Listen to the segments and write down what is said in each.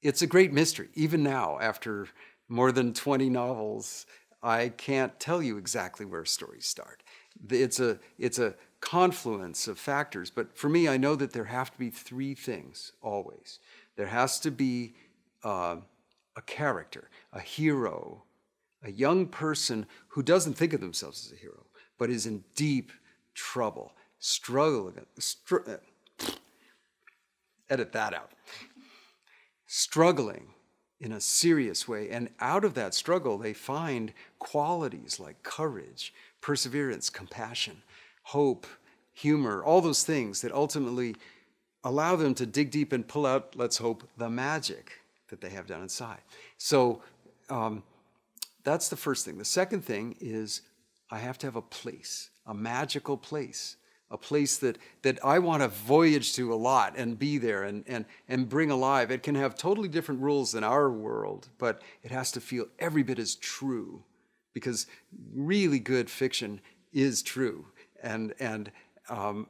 it's a great mystery. Even now, after more than 20 novels, I can't tell you exactly where stories start. It's a confluence of factors, but for me, I know that there have to be three things always. There has to be a character, a hero, a young person who doesn't think of themselves as a hero, but is in deep trouble, edit that out, struggling in a serious way. And out of that struggle, they find qualities like courage, perseverance, compassion, hope, humor, all those things that ultimately allow them to dig deep and pull out, let's hope, the magic that they have down inside. So that's the first thing. The second thing is I have to have a place, a magical place, a place that I want to voyage to a lot and be there and bring alive. It can have totally different rules than our world, but it has to feel every bit as true, because really good fiction is true. And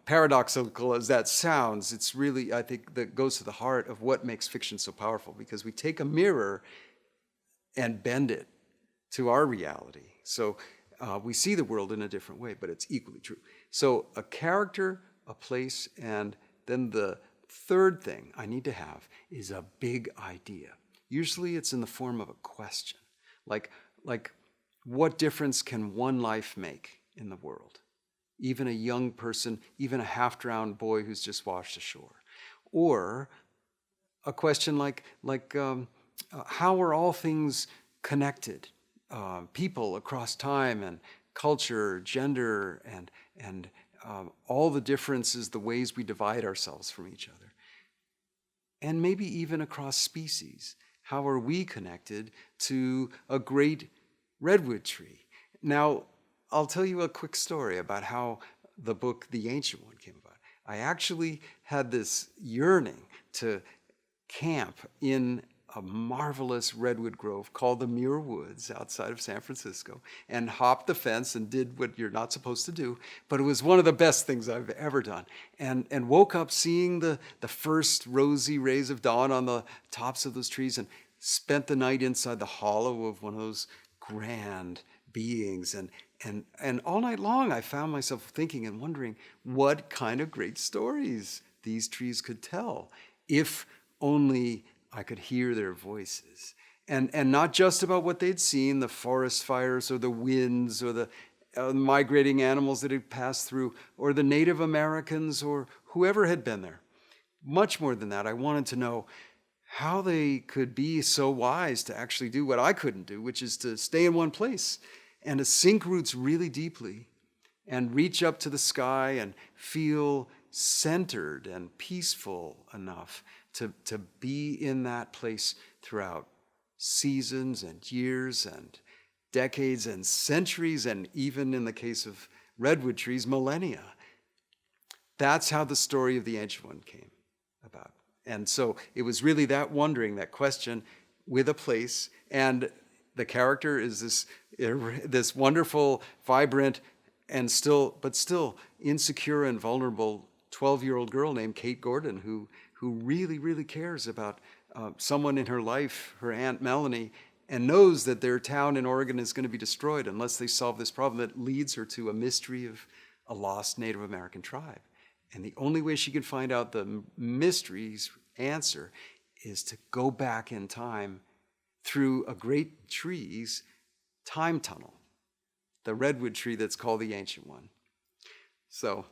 paradoxical as that sounds, it's really, I think, that goes to the heart of what makes fiction so powerful, because we take a mirror and bend it to our reality. So we see the world in a different way, but it's equally true. So a character, a place, and then the third thing I need to have is a big idea. Usually it's in the form of a question, like what difference can one life make in the world? Even a young person, even a half-drowned boy who's just washed ashore. Or a question like how are all things connected? People across time and culture, gender, and all the differences, the ways we divide ourselves from each other. And maybe even across species. How are we connected to a great redwood tree? Now, I'll tell you a quick story about how the book, The Ancient One, came about. I actually had this yearning to camp in a marvelous redwood grove called the Muir Woods outside of San Francisco, and hopped the fence and did what you're not supposed to do, but it was one of the best things I've ever done. And woke up seeing the first rosy rays of dawn on the tops of those trees, and spent the night inside the hollow of one of those grand beings. And all night long I found myself thinking and wondering what kind of great stories these trees could tell if only I could hear their voices. And not just about what they'd seen, the forest fires or the winds or the migrating animals that had passed through, or the Native Americans or whoever had been there. Much more than that, I wanted to know how they could be so wise to actually do what I couldn't do, which is to stay in one place and to sink roots really deeply and reach up to the sky and feel centered and peaceful enough to be in that place throughout seasons and years and decades and centuries, and even in the case of redwood trees, millennia. That's how the story of the Ancient One came about. And so it was really that wondering, that question, with a place. And the character is this wonderful, vibrant, and still insecure and vulnerable 12-year-old girl named Kate Gordon, who really, really cares about someone in her life, her Aunt Melanie, and knows that their town in Oregon is going to be destroyed unless they solve this problem that leads her to a mystery of a lost Native American tribe. And the only way she can find out the mystery's answer is to go back in time through a great tree's time tunnel, the redwood tree that's called the Ancient One. So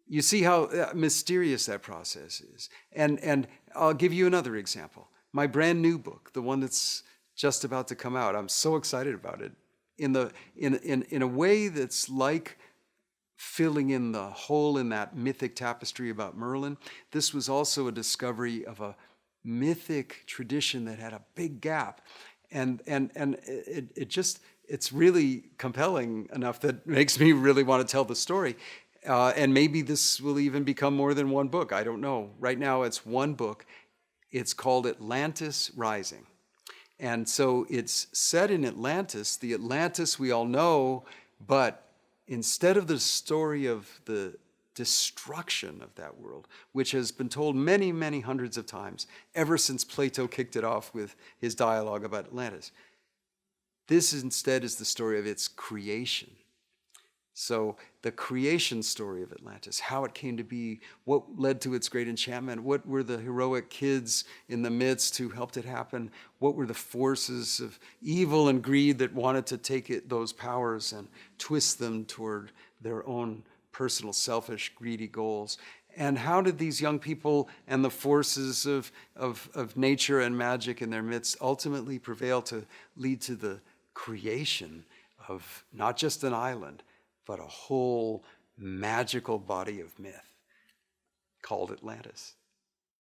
you see how mysterious that process is. And I'll give you another example. My brand new book, the one that's just about to come out, I'm so excited about it. In a way that's like filling in the hole in that mythic tapestry about Merlin. This was also a discovery of a mythic tradition that had a big gap. And it's really compelling enough that makes me really want to tell the story. And maybe this will even become more than one book. I don't know. Right now it's one book. It's called Atlantis Rising. And so it's set in Atlantis, the Atlantis we all know, but instead of the story of the destruction of that world, which has been told many, many hundreds of times ever since Plato kicked it off with his dialogue about Atlantis. This instead is the story of its creation. So the creation story of Atlantis, how it came to be, what led to its great enchantment, what were the heroic kids in the midst who helped it happen, what were the forces of evil and greed that wanted to take those powers and twist them toward their own personal, selfish, greedy goals. And how did these young people and the forces of nature and magic in their midst ultimately prevail to lead to the creation of not just an island, but a whole magical body of myth called Atlantis?